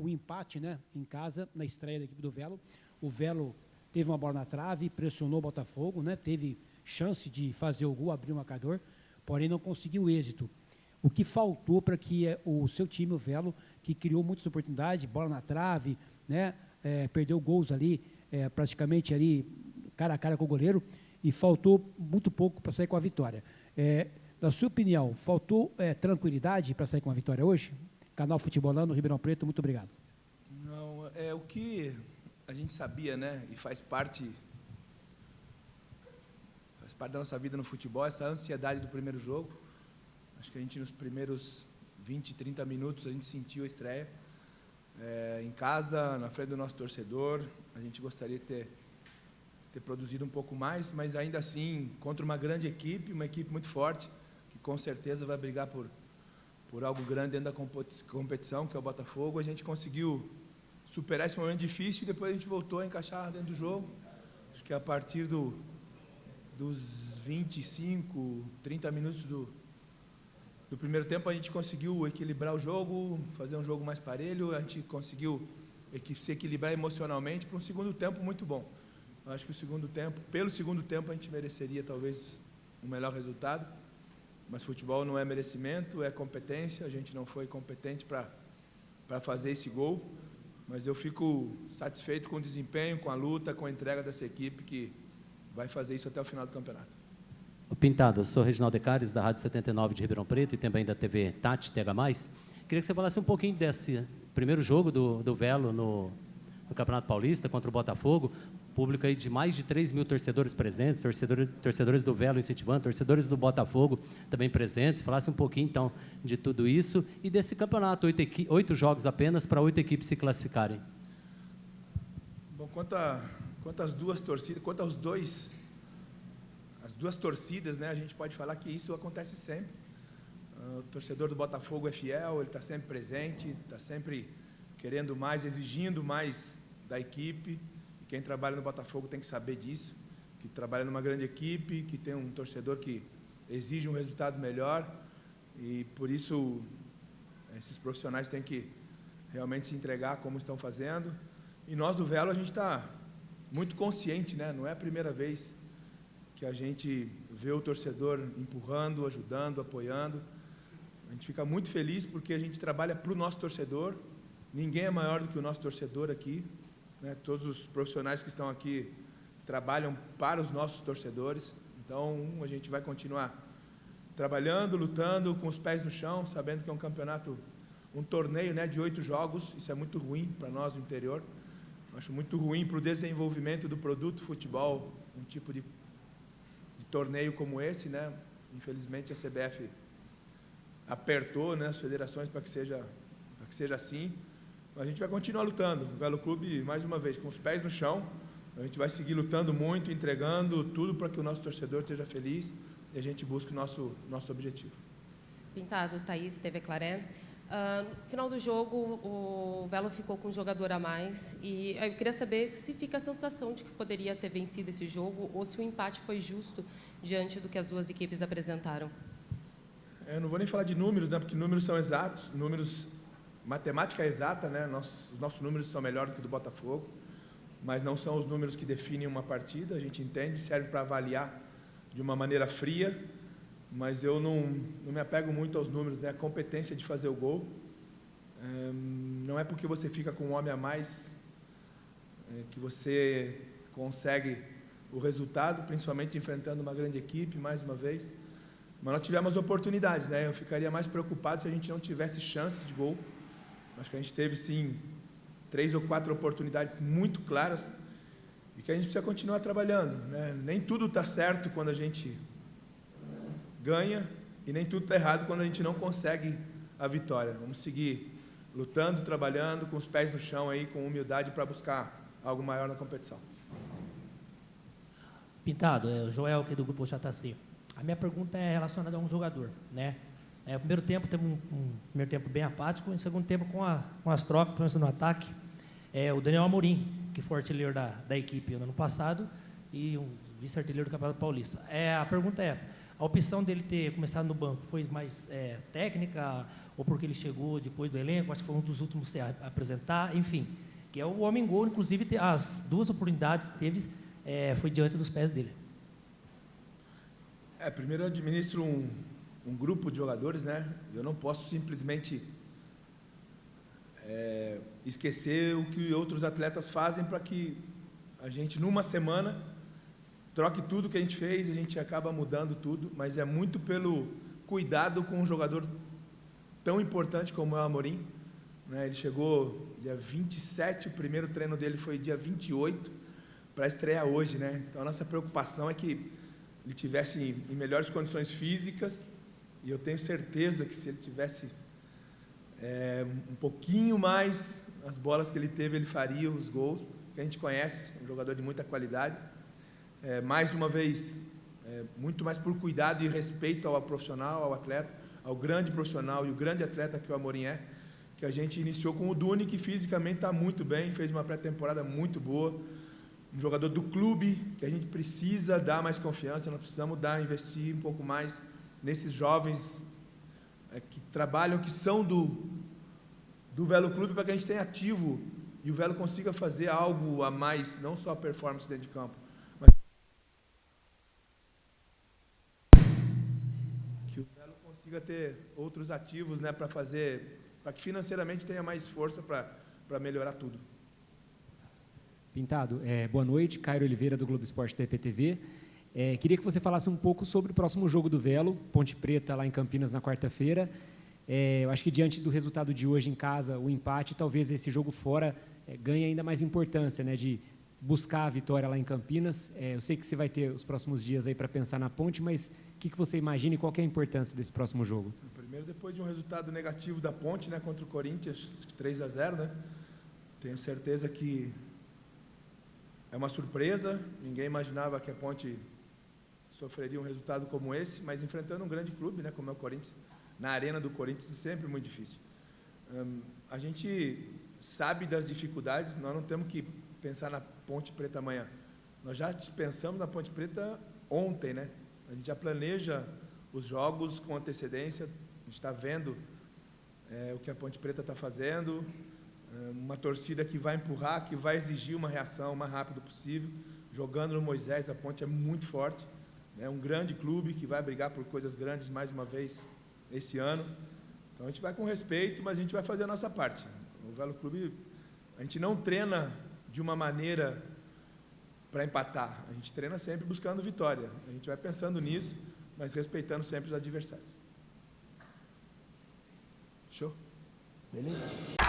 o empate, né, em casa, na estreia da equipe do Velo. O Velo teve uma bola na trave, pressionou o Botafogo, né, teve chance de fazer o gol, abrir o marcador, porém não conseguiu êxito. O que faltou para que o seu time, o Velo, que criou muitas oportunidades, bola na trave, né, perdeu gols ali, praticamente ali, cara a cara com o goleiro, e faltou muito pouco para sair com a vitória. Na sua opinião, faltou tranquilidade para sair com a vitória hoje? Canal Futebolano, Ribeirão Preto, muito obrigado. Não, o que a gente sabia, né, e faz parte da nossa vida no futebol, essa ansiedade do primeiro jogo. Acho que a gente, nos primeiros 20, 30 minutos, a gente sentiu a estreia. Em casa, na frente do nosso torcedor, a gente gostaria de ter produzido um pouco mais, mas ainda assim, contra uma grande equipe, uma equipe muito forte, que com certeza vai brigar por algo grande dentro da competição, que é o Botafogo. A gente conseguiu superar esse momento difícil e depois a gente voltou a encaixar dentro do jogo. Acho que a partir dos 25, 30 minutos do primeiro tempo, a gente conseguiu equilibrar o jogo, fazer um jogo mais parelho, a gente conseguiu se equilibrar emocionalmente para um segundo tempo muito bom. Eu acho que pelo segundo tempo, a gente mereceria talvez um melhor resultado, mas futebol não é merecimento, é competência. A gente não foi competente para fazer esse gol, mas eu fico satisfeito com o desempenho, com a luta, com a entrega dessa equipe que vai fazer isso até o final do campeonato. Pintado, eu sou Reginaldo Decares, da Rádio 79 de Ribeirão Preto e também da TV Tati, TH+. Queria que você falasse um pouquinho desse primeiro jogo do Velo no Campeonato Paulista contra o Botafogo. Público aí de mais de 3 mil torcedores presentes, torcedores do Velo incentivando, torcedores do Botafogo também presentes. Falasse um pouquinho, então, de tudo isso e desse campeonato, 8 jogos apenas para 8 equipes se classificarem. Bom, quanto às duas torcidas, as duas torcidas, né, a gente pode falar que isso acontece sempre. O torcedor do Botafogo é fiel, ele está sempre presente, está sempre querendo mais, exigindo mais da equipe. Quem trabalha no Botafogo tem que saber disso, que trabalha numa grande equipe, que tem um torcedor que exige um resultado melhor, e por isso esses profissionais têm que realmente se entregar como estão fazendo. E nós do Velo, a gente está muito consciente, né? Não é a primeira vez que a gente vê o torcedor empurrando, ajudando, apoiando. A gente fica muito feliz porque a gente trabalha para o nosso torcedor. Ninguém é maior do que o nosso torcedor aqui, né? Todos os profissionais que estão aqui trabalham para os nossos torcedores. Então, a gente vai continuar trabalhando, lutando, com os pés no chão, sabendo que é um campeonato, um torneio, né, de 8 jogos. Isso é muito ruim para nós do interior. Acho muito ruim para o desenvolvimento do produto futebol, um tipo de torneio como esse, né? Infelizmente, a CBF apertou, né, as federações para que seja assim. A gente vai continuar lutando. O Velo Clube, mais uma vez, com os pés no chão, a gente vai seguir lutando muito, entregando tudo para que o nosso torcedor esteja feliz e a gente busque o nosso objetivo. Pintado, Thaís, TV Claré. No final do jogo, o Velo ficou com um jogador a mais e eu queria saber se fica a sensação de que poderia ter vencido esse jogo ou se o empate foi justo diante do que as duas equipes apresentaram. Eu não vou nem falar de números, né, porque números são exatos, matemática é exata, né, os nossos números são melhores do que o do Botafogo, mas não são os números que definem uma partida. A gente entende, serve para avaliar de uma maneira fria, mas eu não me apego muito aos números, né? A competência de fazer o gol. Não é porque você fica com um homem a mais que você consegue o resultado, principalmente enfrentando uma grande equipe, mais uma vez. Mas nós tivemos oportunidades, né? Eu ficaria mais preocupado se a gente não tivesse chance de gol. Acho que a gente teve, sim, 3 ou 4 oportunidades muito claras e que a gente precisa continuar trabalhando, né? Nem tudo está certo quando a gente ganha e nem tudo está errado quando a gente não consegue a vitória. Vamos seguir lutando, trabalhando, com os pés no chão, aí, com humildade para buscar algo maior na competição. Pintado, é o Joel aqui do Grupo JC. A minha pergunta é relacionada a um jogador, né? No primeiro tempo teve um primeiro tempo bem apático, em segundo tempo com as trocas, principalmente no ataque, o Daniel Amorim, que foi artilheiro da equipe no ano passado e um vice-artilheiro do Campeonato Paulista. A pergunta é, a opção dele ter começado no banco foi mais técnica ou porque ele chegou depois do elenco, acho que foi um dos últimos a apresentar, enfim, que é o homem-gol, inclusive as 2 oportunidades teve, foi diante dos pés dele. Primeiro eu administro um grupo de jogadores, né? Eu não posso simplesmente esquecer o que outros atletas fazem para que a gente, numa semana, troque tudo que a gente fez, a gente acaba mudando tudo, mas é muito pelo cuidado com um jogador tão importante como é o Amorim, né? Ele chegou dia 27, o primeiro treino dele foi dia 28, para estrear hoje, né? Então a nossa preocupação é que ele tivesse em melhores condições físicas, e eu tenho certeza que se ele tivesse um pouquinho mais as bolas que ele teve, ele faria os gols, que a gente conhece, um jogador de muita qualidade. Mais uma vez, muito mais por cuidado e respeito ao profissional, ao atleta, ao grande profissional e o grande atleta que o Amorim é, que a gente iniciou com o Duni, que fisicamente está muito bem, fez uma pré-temporada muito boa, um jogador do clube, que a gente precisa dar mais confiança, nós precisamos investir um pouco mais nesses jovens que trabalham, que são do Velo Clube, para que a gente tenha ativo e o Velo consiga fazer algo a mais, não só a performance dentro de campo, mas que o Velo consiga ter outros ativos, né, para que financeiramente tenha mais força para melhorar tudo. Pintado, boa noite, Cairo Oliveira do Globo Esporte da EPTV. Queria que você falasse um pouco sobre o próximo jogo do Velo, Ponte Preta, lá em Campinas, na quarta-feira. Eu acho que diante do resultado de hoje em casa, o empate, talvez esse jogo fora ganhe ainda mais importância, né, de buscar a vitória lá em Campinas. Eu sei que você vai ter os próximos dias aí para pensar na Ponte, mas o que você imagina e qual que é a importância desse próximo jogo? Primeiro, depois de um resultado negativo da Ponte, né, contra o Corinthians, 3-0, né, tenho certeza que é uma surpresa, ninguém imaginava que a Ponte sofreria um resultado como esse, mas enfrentando um grande clube, né, como é o Corinthians, na arena do Corinthians, é sempre muito difícil. A gente sabe das dificuldades, nós não temos que pensar na Ponte Preta amanhã. Nós já pensamos na Ponte Preta ontem, né? A gente já planeja os jogos com antecedência, a gente está vendo o que a Ponte Preta está fazendo, uma torcida que vai empurrar, que vai exigir uma reação o mais rápido possível, jogando no Moisés. A Ponte é muito forte, é um grande clube que vai brigar por coisas grandes mais uma vez esse ano. Então a gente vai com respeito, mas a gente vai fazer a nossa parte. O Velo Clube, a gente não treina de uma maneira para empatar, a gente treina sempre buscando vitória. A gente vai pensando nisso, mas respeitando sempre os adversários. Show? Beleza?